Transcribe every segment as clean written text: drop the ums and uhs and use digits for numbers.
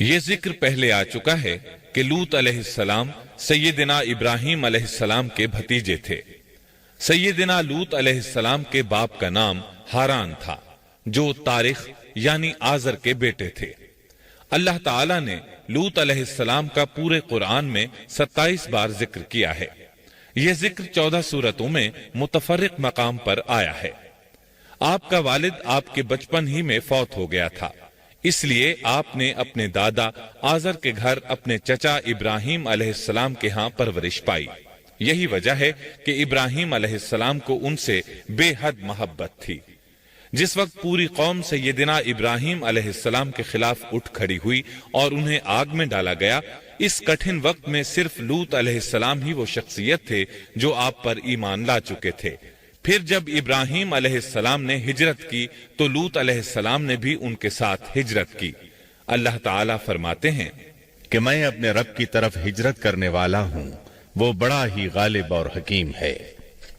یہ ذکر پہلے آ چکا ہے کہ لوط علیہ السلام سیدنا ابراہیم علیہ السلام کے بھتیجے تھے۔ سیدنا لوط علیہ السلام کے باپ کا نام ہاران تھا، جو تارخ یعنی آزر کے بیٹے تھے۔ اللہ تعالیٰ نے لوط علیہ السلام کا پورے قرآن میں 27 بار ذکر کیا ہے۔ یہ ذکر 14 سورتوں میں متفرق مقام پر آیا ہے۔ آپ کا والد آپ کے بچپن ہی میں فوت ہو گیا تھا، اس لیے آپ نے اپنے دادا آزر کے گھر اپنے چچا ابراہیم علیہ السلام کے ہاں پرورش پائی۔ یہی وجہ ہے کہ ابراہیم علیہ السلام کو ان سے بے حد محبت تھی۔ جس وقت پوری قوم سیدنا ابراہیم علیہ السلام کے خلاف اٹھ کھڑی ہوئی اور انہیں آگ میں ڈالا گیا، اس کٹھن وقت میں صرف لوط علیہ السلام ہی وہ شخصیت تھے جو آپ پر ایمان لا چکے تھے۔ پھر جب ابراہیم علیہ السلام نے ہجرت کی تو لوط علیہ السلام نے بھی ان کے ساتھ ہجرت کی۔ اللہ تعالیٰ فرماتے ہیں کہ میں اپنے رب کی طرف ہجرت کرنے والا ہوں، وہ بڑا ہی غالب اور حکیم ہے۔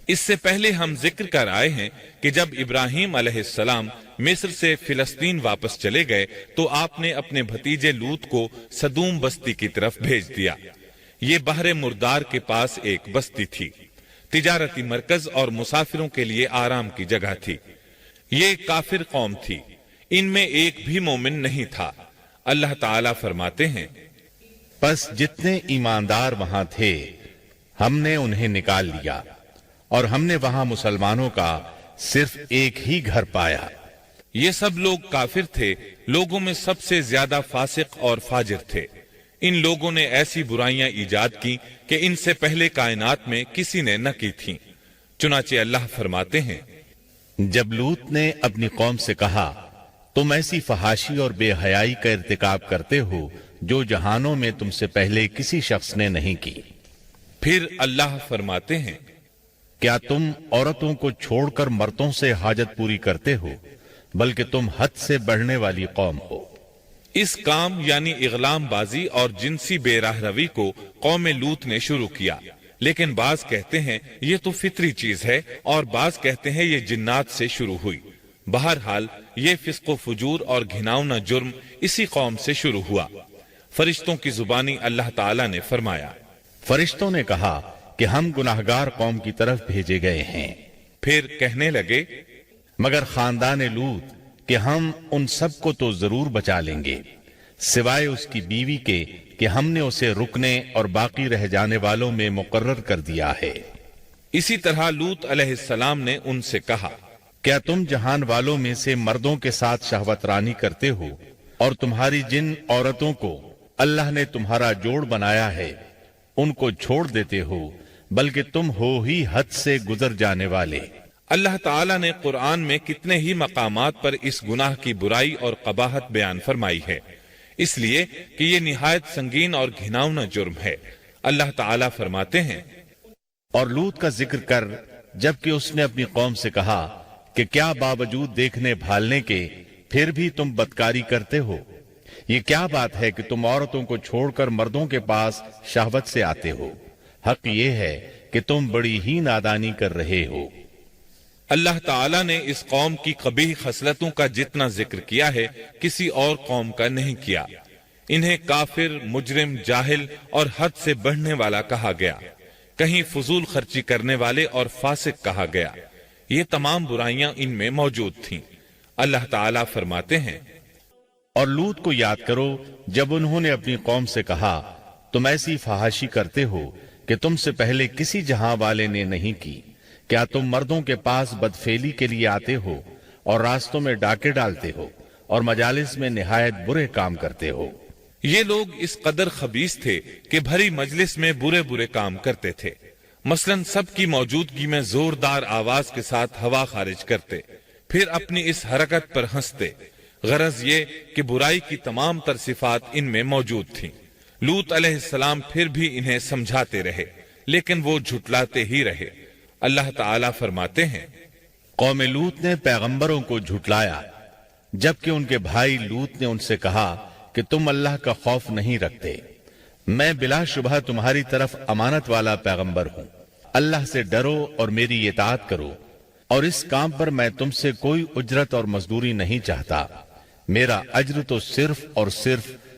اس سے پہلے ہم ذکر کر آئے ہیں کہ جب ابراہیم علیہ السلام مصر سے فلسطین واپس چلے گئے تو آپ نے اپنے بھتیجے لوط کو سدوم بستی کی طرف بھیج دیا۔ یہ بحر مردار کے پاس ایک بستی تھی، تجارتی مرکز اور مسافروں کے لیے آرام کی جگہ تھی۔ یہ کافر قوم تھی، ان میں ایک بھی مومن نہیں تھا۔ اللہ تعالیٰ فرماتے ہیں پس جتنے ایماندار وہاں تھے ہم نے انہیں نکال لیا، اور ہم نے وہاں مسلمانوں کا صرف ایک ہی گھر پایا۔ یہ سب لوگ کافر تھے، لوگوں میں سب سے زیادہ فاسق اور فاجر تھے۔ ان لوگوں نے ایسی برائیاں ایجاد کی کہ ان سے پہلے کائنات میں کسی نے نہ کی تھیں۔ چنانچہ اللہ فرماتے ہیں جب لوط نے اپنی قوم سے کہا تم ایسی فحاشی اور بے حیائی کا ارتکاب کرتے ہو جو جہانوں میں تم سے پہلے کسی شخص نے نہیں کی۔ پھر اللہ فرماتے ہیں کیا تم عورتوں کو چھوڑ کر مردوں سے حاجت پوری کرتے ہو، بلکہ تم حد سے بڑھنے والی قوم ہو۔ اس کام یعنی اغلام بازی اور جنسی بے راہ روی کو قوم لوط نے شروع کیا، لیکن بعض کہتے ہیں یہ تو فطری چیز ہے اور بعض کہتے ہیں یہ جنات سے شروع ہوئی۔ بہرحال یہ فسق و فجور اور گھناؤنا جرم اسی قوم سے شروع ہوا۔ فرشتوں کی زبانی اللہ تعالیٰ نے فرمایا فرشتوں نے کہا کہ ہم گناہگار قوم کی طرف بھیجے گئے ہیں۔ پھر کہنے لگے مگر خاندان لوط کہ ہم ان سب کو تو ضرور بچا لیں گے، سوائے اس کی بیوی کے کہ ہم نے اسے رکنے اور باقی رہ جانے والوں میں مقرر کر دیا ہے۔ اسی طرح لوط علیہ السلام نے ان سے کہا کیا تم جہان والوں میں سے مردوں کے ساتھ شہوت رانی کرتے ہو، اور تمہاری جن عورتوں کو اللہ نے تمہارا جوڑ بنایا ہے ان کو چھوڑ دیتے ہو، بلکہ تم ہو ہی حد سے گزر جانے والے۔ اللہ تعالیٰ نے قرآن میں کتنے ہی مقامات پر اس گناہ کی برائی اور قباحت بیان فرمائی ہے، اس لیے کہ یہ نہایت سنگین اور گھناؤنا جرم ہے۔ اللہ تعالیٰ فرماتے ہیں اور لوط کا ذکر کر جبکہ اس نے اپنی قوم سے کہا کہ کیا باوجود دیکھنے بھالنے کے پھر بھی تم بدکاری کرتے ہو؟ یہ کیا بات ہے کہ تم عورتوں کو چھوڑ کر مردوں کے پاس شہوت سے آتے ہو؟ حق یہ ہے کہ تم بڑی ہی نادانی کر رہے ہو۔ اللہ تعالیٰ نے اس قوم کی قبیح خصلتوں کا جتنا ذکر کیا ہے کسی اور قوم کا نہیں کیا۔ انہیں کافر، مجرم، جاہل اور حد سے بڑھنے والا کہا گیا، کہیں فضول خرچی کرنے والے اور فاسق کہا گیا۔ یہ تمام برائیاں ان میں موجود تھیں۔ اللہ تعالیٰ فرماتے ہیں اور لوط کو یاد کرو جب انہوں نے اپنی قوم سے کہا تم ایسی فحاشی کرتے ہو کہ تم سے پہلے کسی جہاں والے نے نہیں کی۔ کیا تم مردوں کے پاس بدفعلی کے لیے آتے ہو اور راستوں میں ڈاکے ڈالتے ہو اور مجالس میں نہایت برے کام کرتے ہو؟ یہ لوگ اس قدر خبیث تھے کہ بھری مجلس میں برے برے کام کرتے تھے۔ مثلا سب کی موجودگی میں زوردار آواز کے ساتھ ہوا خارج کرتے، پھر اپنی اس حرکت پر ہنستے۔ غرض یہ کہ برائی کی تمام تر صفات ان میں موجود تھیں۔ لوط علیہ السلام پھر بھی انہیں سمجھاتے رہے، لیکن وہ جھٹلاتے ہی رہے۔ اللہ تعالیٰ فرماتے ہیں قوم لوط نے پیغمبروں کو جھٹلایا، جبکہ ان کے بھائی لوط نے ان سے کہا کہ تم اللہ کا خوف نہیں رکھتے۔ میں بلا شبہ تمہاری طرف امانت والا پیغمبر ہوں، اللہ سے ڈرو اور میری اطاعت کرو، اور اس کام پر میں تم سے کوئی اجرت اور مزدوری نہیں چاہتا۔ میرا اجر تو صرف اور صرف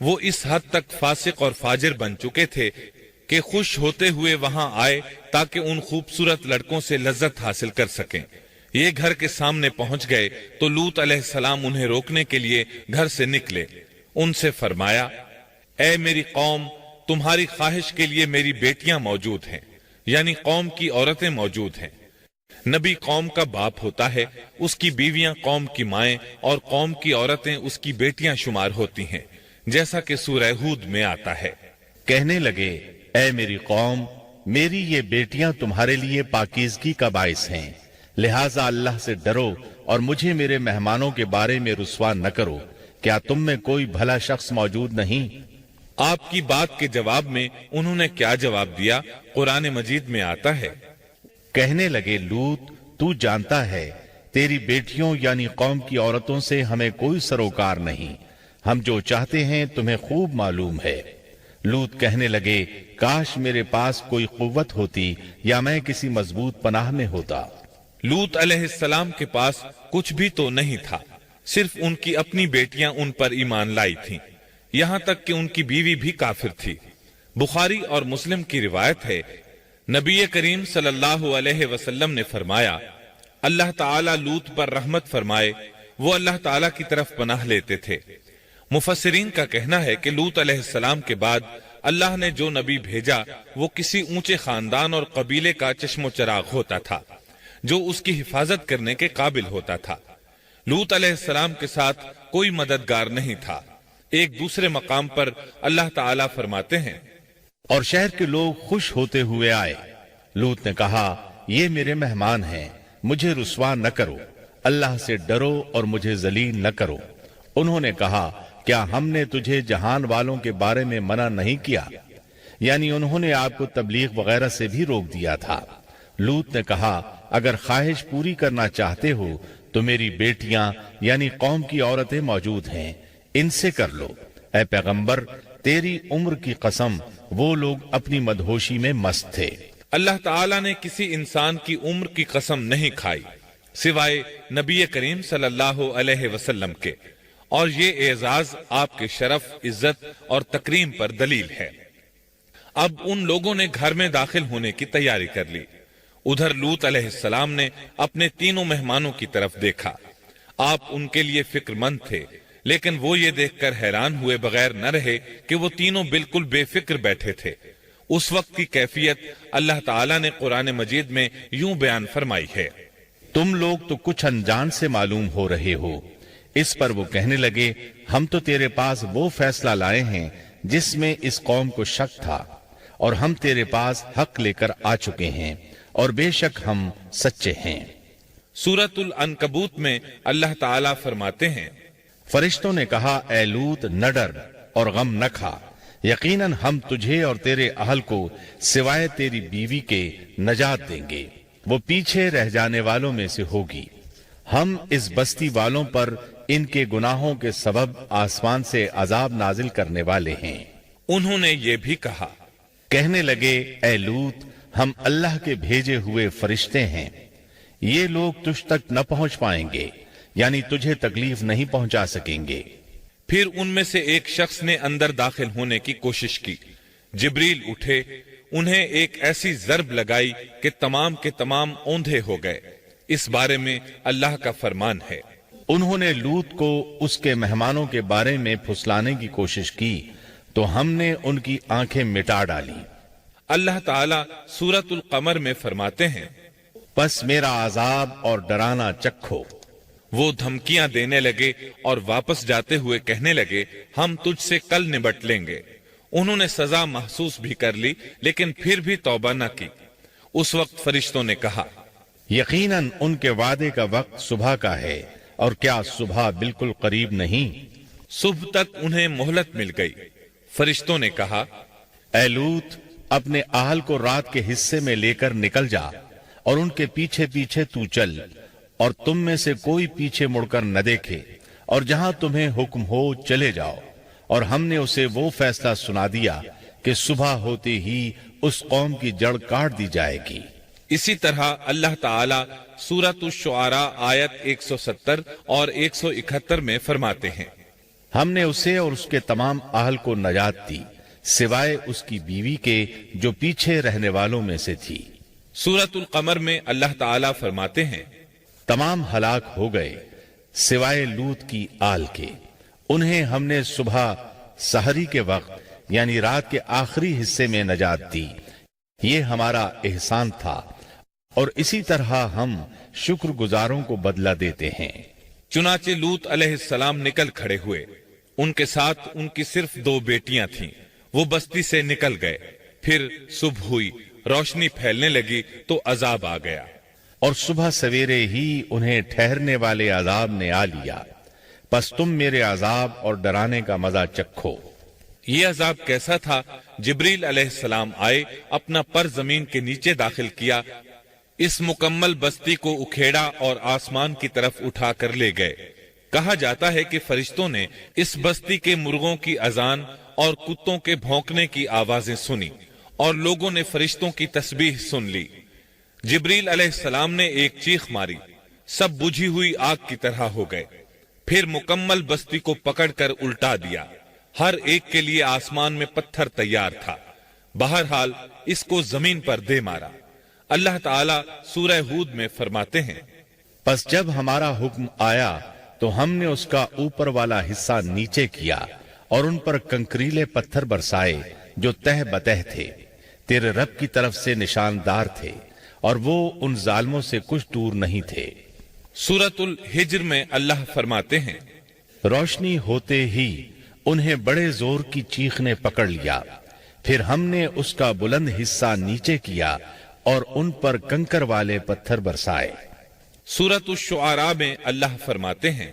وہ اس حد تک فاسق اور فاجر بن چکے تھے کہ خوش ہوتے ہوئے وہاں آئے تاکہ ان خوبصورت لڑکوں سے لذت حاصل کر سکیں۔ یہ گھر کے سامنے پہنچ گئے تو لوط علیہ السلام انہیں روکنے کے لیے گھر سے نکلے۔ ان سے فرمایا، اے میری قوم، تمہاری خواہش کے لیے میری بیٹیاں موجود ہیں، یعنی قوم کی عورتیں موجود ہیں۔ نبی قوم کا باپ ہوتا ہے، اس کی بیویاں قوم کی مائیں اور قوم کی عورتیں اس کی بیٹیاں شمار ہوتی ہیں، جیسا کہ سورہ ہود میں آتا ہے۔ کہنے لگے، اے میری قوم، میری یہ بیٹیاں تمہارے لیے پاکیزگی کا باعث ہیں، لہٰذا اللہ سے ڈرو اور مجھے میرے مہمانوں کے بارے میں رسوا نہ کرو۔ کیا تم میں کوئی بھلا شخص موجود نہیں؟ آپ کی بات کے جواب میں انہوں نے کیا جواب دیا؟ قرآن مجید میں آتا ہے، کہنے لگے، لوط، تو جانتا ہے تیری بیٹیوں یعنی قوم کی عورتوں سے ہمیں کوئی سروکار نہیں، ہم جو چاہتے ہیں تمہیں خوب معلوم ہے۔ لوط کہنے لگے، کاش میرے پاس کوئی قوت ہوتی یا میں کسی مضبوط پناہ میں ہوتا۔ لوط علیہ السلام کے پاس کچھ بھی تو نہیں تھا، صرف ان کی اپنی بیٹیاں ان پر ایمان لائی تھیں، یہاں تک کہ ان کی بیوی بھی کافر تھی۔ بخاری اور مسلم کی روایت ہے، نبی کریم صلی اللہ علیہ وسلم نے فرمایا، اللہ تعالیٰ لوط پر رحمت فرمائے، وہ اللہ تعالیٰ کی طرف پناہ لیتے تھے۔ مفسرین کا کہنا ہے کہ لوط علیہ السلام کے بعد اللہ نے جو نبی بھیجا وہ کسی اونچے خاندان اور قبیلے کا چشم و چراغ ہوتا تھا جو اس کی حفاظت کرنے کے قابل ہوتا تھا۔ لوط علیہ السلام کے ساتھ کوئی مددگار نہیں تھا۔ ایک دوسرے مقام پر اللہ تعالیٰ فرماتے ہیں، اور شہر کے لوگ خوش ہوتے ہوئے آئے۔ لوط نے کہا، یہ میرے مہمان ہیں، مجھے رسوا نہ کرو، اللہ سے ڈرو اور مجھے ذلیل نہ کرو۔ انہوں نے کہا، کیا ہم نے تجھے جہان والوں کے بارے میں منع نہیں کیا؟ یعنی انہوں نے آپ کو تبلیغ وغیرہ سے بھی روک دیا تھا۔ لوط نے کہا، اگر خواہش پوری کرنا چاہتے ہو تو میری بیٹیاں یعنی قوم کی عورتیں موجود ہیں، ان سے کر لو۔ اے پیغمبر، تیری عمر کی قسم، وہ لوگ اپنی مدہوشی میں مست تھے۔ اللہ تعالیٰ نے کسی انسان کی عمر کی قسم نہیں کھائی سوائے نبی کریم صلی اللہ علیہ وسلم کے، اور یہ اعزاز آپ کے شرف، عزت اور تکریم پر دلیل ہے۔ اب ان لوگوں نے گھر میں داخل ہونے کی تیاری کر لی۔ ادھر لوط علیہ السلام نے اپنے تینوں مہمانوں کی طرف دیکھا۔ آپ ان کے لیے فکر مند تھے، لیکن وہ یہ دیکھ کر حیران ہوئے بغیر نہ رہے کہ وہ تینوں بالکل بے فکر بیٹھے تھے۔ اس وقت کی کیفیت اللہ تعالیٰ نے قرآن مجید میں یوں بیان فرمائی ہے، تم لوگ تو کچھ انجان سے معلوم ہو رہے ہو۔ اس پر وہ کہنے لگے، ہم تو تیرے پاس وہ فیصلہ لائے ہیں جس میں اس قوم کو شک تھا، اور ہم تیرے پاس حق لے کر آ چکے ہیں، اور بے شک ہم سچے ہیں۔ سورۃ العنکبوت میں اللہ تعالیٰ فرماتے ہیں، فرشتوں نے کہا، اے لوط، نہ ڈر اور غم نہ کھا، یقیناً ہم تجھے اور تیرے اہل کو سوائے تیری بیوی کے نجات دیں گے، وہ پیچھے رہ جانے والوں میں سے ہوگی۔ ہم اس بستی والوں پر ان کے گناہوں کے سبب آسمان سے عذاب نازل کرنے والے ہیں۔ انہوں نے یہ بھی کہا، کہنے لگے، اے لوط، ہم اللہ کے بھیجے ہوئے فرشتے ہیں، یہ لوگ تجھ تک نہ پہنچ پائیں گے، یعنی تجھے تکلیف نہیں پہنچا سکیں گے۔ پھر ان میں سے ایک شخص نے اندر داخل ہونے کی کوشش کی۔ جبریل اٹھے، انہیں ایک ایسی ضرب لگائی کہ تمام کے تمام اوندھے ہو گئے۔ اس بارے میں اللہ کا فرمان ہے، انہوں نے لوط کو اس کے مہمانوں کے بارے میں پھسلانے کی کوشش کی تو ہم نے ان کی آنکھیں مٹا ڈالی۔ اللہ تعالیٰ سورۃ القمر میں فرماتے ہیں، پس میرا عذاب اور ڈرانا چکھو۔ وہ دھمکیاں دینے لگے اور واپس جاتے ہوئے کہنے لگے، ہم تجھ سے کل نبٹ لیں گے۔ انہوں نے سزا محسوس بھی کر لی، لیکن پھر بھی توبہ نہ کی۔ اس وقت فرشتوں نے کہا، یقیناً ان کے وعدے کا وقت صبح کا ہے، اور کیا صبح بالکل قریب نہیں؟ صبح تک انہیں مہلت مل گئی۔ فرشتوں نے کہا، اے لوط، اپنے اہل کو رات کے حصے میں لے کر نکل جا، اور ان کے پیچھے پیچھے تو چل، اور تم میں سے کوئی پیچھے مڑ کر نہ دیکھے، اور جہاں تمہیں حکم ہو چلے جاؤ۔ اور ہم نے اسے وہ فیصلہ سنا دیا کہ صبح ہوتے ہی اس قوم کی جڑ کاٹ دی جائے گی۔ اسی طرح اللہ تعالیٰ سورۃ الشعراء آیت 170 اور 171 میں فرماتے ہیں، ہم نے اسے اور اس کے تمام اہل کو نجات دی سوائے اس کی بیوی کے جو پیچھے رہنے والوں میں سے تھی۔ سورۃ القمر میں اللہ تعالیٰ فرماتے ہیں، تمام ہلاک ہو گئے سوائے لوط کی آل کے، انہیں ہم نے صبح سحری کے وقت یعنی رات کے آخری حصے میں نجات دی، یہ ہمارا احسان تھا اور اسی طرح ہم شکر گزاروں کو بدلہ دیتے ہیں۔ چنانچہ لوط علیہ السلام نکل کھڑے ہوئے، ان کے ساتھ ان کی صرف 2 بیٹیاں تھیں، وہ بستی سے نکل گئے۔ پھر صبح ہوئی، روشنی پھیلنے لگی تو عذاب آ گیا، اور صبح سویرے ہی انہیں ٹھہرنے والے عذاب نے آ لیا، پس تم میرے عذاب اور ڈرانے کا مزہ چکھو۔ یہ عذاب کیسا تھا؟ جبریل علیہ السلام آئے، اپنا پر زمین کے نیچے داخل کیا، اس مکمل بستی کو اکھیڑا اور آسمان کی طرف اٹھا کر لے گئے۔ کہا جاتا ہے کہ فرشتوں نے اس بستی کے مرغوں کی اذان اور کتوں کے بھونکنے کی آوازیں سنی اور لوگوں نے فرشتوں کی تسبیح سن لی۔ جبریل علیہ السلام نے ایک چیخ ماری، سب بجھی ہوئی آگ کی طرح ہو گئے، پھر مکمل بستی کو پکڑ کر الٹا دیا، ہر ایک کے لیے آسمان میں پتھر تیار تھا، بہرحال اس کو زمین پر دے مارا۔ اللہ تعالیٰ سورہ ہود میں فرماتے ہیں، پس جب ہمارا حکم آیا تو ہم نے اس کا اوپر والا حصہ نیچے کیا اور ان پر کنکریلے پتھر برسائے جو تہ بتہ تھے، تیرے رب کی طرف سے نشاندار تھے اور وہ ان ظالموں سے کچھ دور نہیں تھے۔ سورۃ الحجر میں اللہ فرماتے ہیں، روشنی ہوتے ہی انہیں بڑے زور کی چیخ نے پکڑ لیا، پھر ہم نے اس کا بلند حصہ نیچے کیا اور ان پر کنکر والے پتھر برسائے۔ سورۃ الشعراء میں اللہ فرماتے ہیں،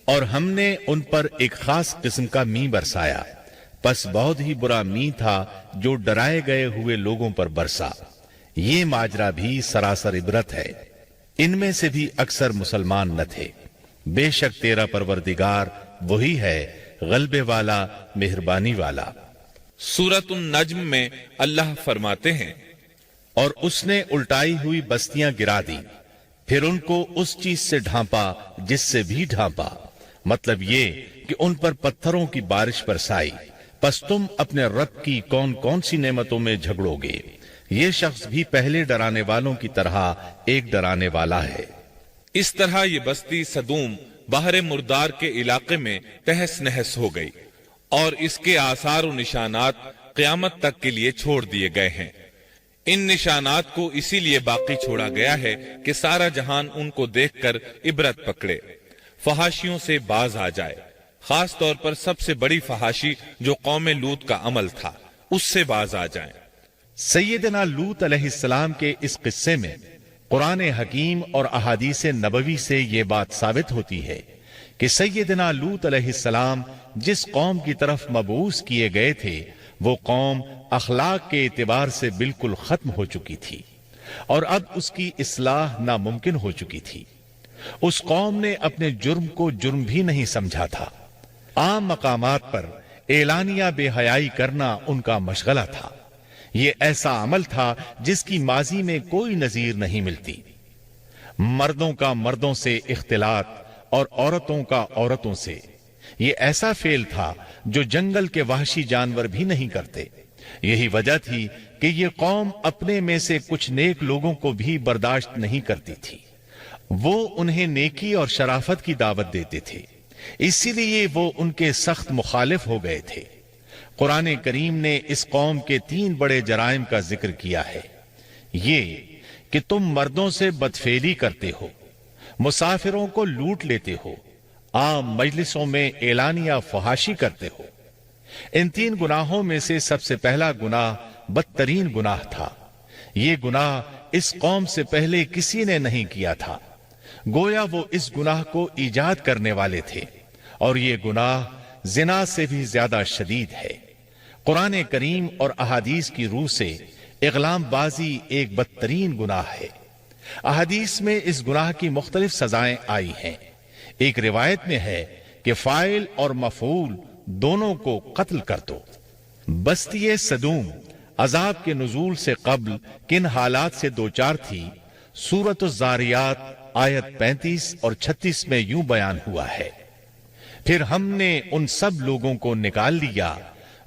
اور ہم نے ان پر ایک خاص قسم کا می برسایا، پس بہت ہی برا می تھا جو ڈرائے گئے ہوئے لوگوں پر برسا۔ یہ ماجرا بھی سراسر عبرت ہے، ان میں سے بھی اکثر مسلمان نہ تھے۔ بے شک تیرا پروردگار وہی ہے غلبے والا، مہربانی والا۔ سورۃ النجم میں اللہ فرماتے ہیں، اور اس نے الٹائی ہوئی بستیاں گرا دی، پھر ان کو اس چیز سے ڈھانپا جس سے بھی ڈھانپا، مطلب یہ کہ ان پر پتھروں کی بارش برسائی۔ پس تم اپنے رب کی کون کون سی نعمتوں میں جھگڑو گے؟ یہ شخص بھی پہلے ڈرانے والوں کی طرح ایک ڈرانے والا ہے۔ اس طرح یہ بستی سدوم بحر مردار کے علاقے میں تہس نہس ہو گئی اور اس کے آثار و نشانات قیامت تک کے لیے چھوڑ دیے گئے ہیں۔ ان نشانات کو اسی لیے باقی چھوڑا گیا ہے کہ سارا جہان ان کو دیکھ کر عبرت پکڑے، فحاشیوں سے باز آ جائے، خاص طور پر سب سے بڑی فحاشی جو قوم لوط کا عمل تھا اس سے باز آ جائیں۔ سیدنا لوط علیہ السلام کے اس قصے میں قرآن حکیم اور احادیث نبوی سے یہ بات ثابت ہوتی ہے کہ سیدنا لوط علیہ السلام جس قوم کی طرف مبعوث کیے گئے تھے وہ قوم اخلاق کے اعتبار سے بالکل ختم ہو چکی تھی اور اب اس کی اصلاح ناممکن ہو چکی تھی۔ اس قوم نے اپنے جرم کو جرم بھی نہیں سمجھا تھا، عام مقامات پر اعلانیہ بے حیائی کرنا ان کا مشغلہ تھا۔ یہ ایسا عمل تھا جس کی ماضی میں کوئی نظیر نہیں ملتی۔ مردوں کا مردوں سے اختلاط اور عورتوں کا عورتوں سے، یہ ایسا فعل تھا جو جنگل کے وحشی جانور بھی نہیں کرتے۔ یہی وجہ تھی کہ یہ قوم اپنے میں سے کچھ نیک لوگوں کو بھی برداشت نہیں کرتی تھی، وہ انہیں نیکی اور شرافت کی دعوت دیتے تھے، اسی لیے وہ ان کے سخت مخالف ہو گئے تھے۔ قرآن کریم نے اس قوم کے 3 بڑے جرائم کا ذکر کیا ہے، یہ کہ تم مردوں سے بدفعلی کرتے ہو، مسافروں کو لوٹ لیتے ہو، عام مجلسوں میں اعلانیہ فحاشی کرتے ہو۔ ان 3 گناہوں میں سے سب سے پہلا گناہ بدترین گناہ تھا۔ یہ گناہ اس قوم سے پہلے کسی نے نہیں کیا تھا، گویا وہ اس گناہ کو ایجاد کرنے والے تھے، اور یہ گناہ زنا سے بھی زیادہ شدید ہے۔ قرآن کریم اور احادیث کی روح سے اغلام بازی ایک بدترین گناہ ہے۔ احادیث میں اس گناہ کی مختلف سزائیں آئی ہیں۔ ایک روایت میں ہے کہ فاعل اور مفعول دونوں کو قتل کر دو۔ بستی سدوم عذاب کے نزول سے قبل کن حالات سے دوچار تھی، سورۃ الزاریات آیت 35 اور 36 میں یوں بیان ہوا ہے، پھر ہم نے ان سب لوگوں کو نکال لیا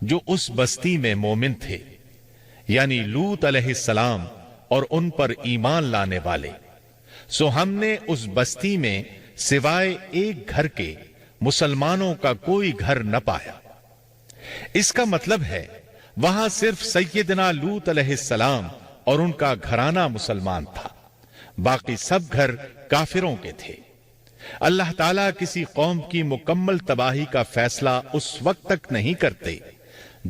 جو اس بستی میں مومن تھے، یعنی لوط علیہ السلام اور ان پر ایمان لانے والے۔ سو ہم نے اس بستی میں سوائے ایک گھر کے مسلمانوں کا کوئی گھر نہ پایا۔ اس کا مطلب ہے وہاں صرف سیدنا لوط علیہ السلام اور ان کا گھرانہ مسلمان تھا، باقی سب گھر کافروں کے تھے۔ اللہ تعالیٰ کسی قوم کی مکمل تباہی کا فیصلہ اس وقت تک نہیں کرتے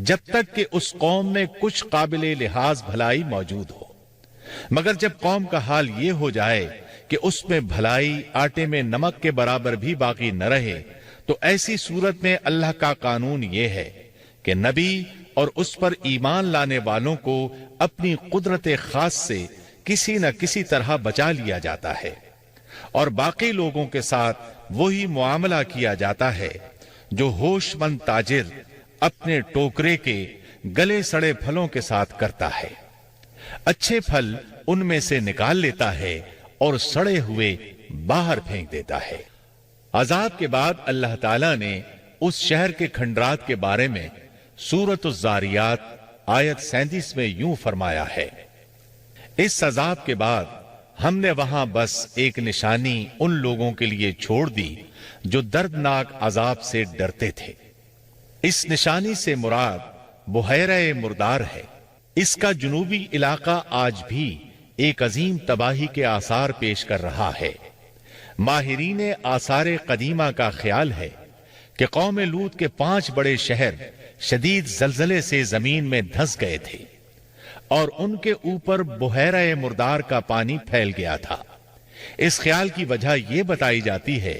جب تک کہ اس قوم میں کچھ قابل لحاظ بھلائی موجود ہو، مگر جب قوم کا حال یہ ہو جائے کہ اس میں بھلائی آٹے میں نمک کے برابر بھی باقی نہ رہے، تو ایسی صورت میں اللہ کا قانون یہ ہے کہ نبی اور اس پر ایمان لانے والوں کو اپنی قدرت خاص سے کسی نہ کسی طرح بچا لیا جاتا ہے، اور باقی لوگوں کے ساتھ وہی معاملہ کیا جاتا ہے جو ہوش مند تاجر اپنے ٹوکرے کے گلے سڑے پھلوں کے ساتھ کرتا ہے۔ اچھے پھل ان میں سے نکال لیتا ہے اور سڑے ہوئے باہر پھینک دیتا ہے۔ عذاب کے بعد اللہ تعالیٰ نے اس شہر کے کھنڈرات کے بارے میں سورۃ الزاریات آیت 37 میں یوں فرمایا ہے، اس عذاب کے بعد ہم نے وہاں بس ایک نشانی ان لوگوں کے لیے چھوڑ دی جو دردناک عذاب سے ڈرتے تھے۔ اس نشانی سے مراد بحیرہ مردار ہے۔ اس کا جنوبی علاقہ آج بھی ایک عظیم تباہی کے آثار پیش کر رہا ہے۔ ماہرین آثار قدیمہ کا خیال ہے کہ قوم لوط کے 5 بڑے شہر شدید زلزلے سے زمین میں دھنس گئے تھے اور ان کے اوپر بحیرہ مردار کا پانی پھیل گیا تھا۔ اس خیال کی وجہ یہ بتائی جاتی ہے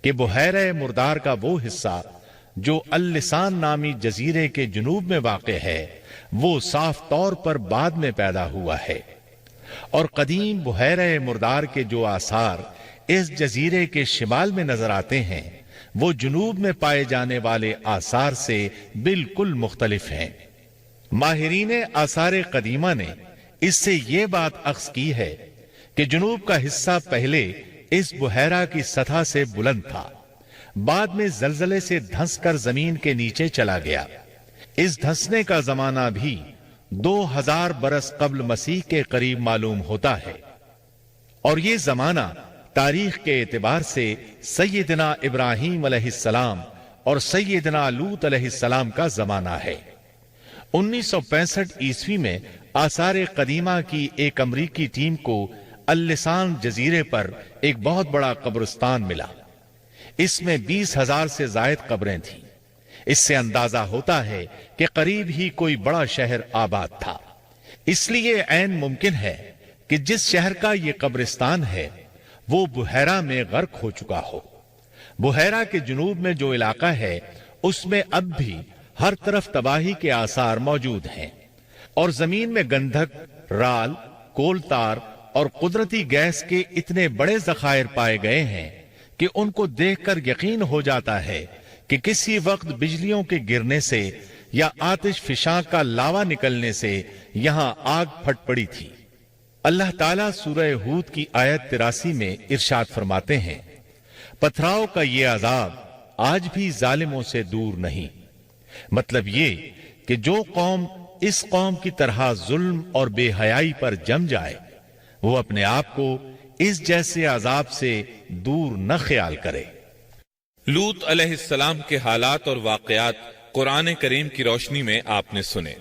کہ بحیرہ مردار کا وہ حصہ جو اللسان نامی جزیرے کے جنوب میں واقع ہے وہ صاف طور پر بعد میں پیدا ہوا ہے، اور قدیم بحیرہ مردار کے جو آثار اس جزیرے کے شمال میں نظر آتے ہیں وہ جنوب میں پائے جانے والے آثار سے بالکل مختلف ہیں۔ ماہرین آثار قدیمہ نے اس سے یہ بات اخذ کی ہے کہ جنوب کا حصہ پہلے اس بحیرہ کی سطح سے بلند تھا، بعد میں زلزلے سے دھنس کر زمین کے نیچے چلا گیا۔ اس دھنسنے کا زمانہ بھی 2000 برس قبل مسیح کے قریب معلوم ہوتا ہے، اور یہ زمانہ تاریخ کے اعتبار سے سیدنا ابراہیم علیہ السلام اور سیدنا لوط علیہ السلام کا زمانہ ہے۔ 1965 عیسوی میں آثار قدیمہ کی ایک امریکی ٹیم کو اللسان جزیرے پر ایک بہت بڑا قبرستان ملا۔ اس میں 20,000 سے زائد قبریں تھیں۔ اس سے اندازہ ہوتا ہے کہ قریب ہی کوئی بڑا شہر آباد تھا۔ اس لیے عین ممکن ہے کہ جس شہر کا یہ قبرستان ہے وہ بحیرہ میں غرق ہو چکا ہو۔ بحیرہ کے جنوب میں جو علاقہ ہے اس میں اب بھی ہر طرف تباہی کے آثار موجود ہیں، اور زمین میں گندھک، رال، کول تار اور قدرتی گیس کے اتنے بڑے ذخائر پائے گئے ہیں کہ ان کو دیکھ کر یقین ہو جاتا ہے کہ کسی وقت بجلیوں کے گرنے سے یا آتش فشاں کا لاوا نکلنے سے یہاں آگ پھٹ پڑی تھی۔ اللہ تعالیٰ سورہ ہود کی آیت 83 میں ارشاد فرماتے ہیں، پتھراؤ کا یہ عذاب آج بھی ظالموں سے دور نہیں۔ مطلب یہ کہ جو قوم اس قوم کی طرح ظلم اور بے حیائی پر جم جائے وہ اپنے آپ کو اس جیسے عذاب سے دور نہ خیال کرے۔ لوط علیہ السلام کے حالات اور واقعات قرآن کریم کی روشنی میں آپ نے سنے۔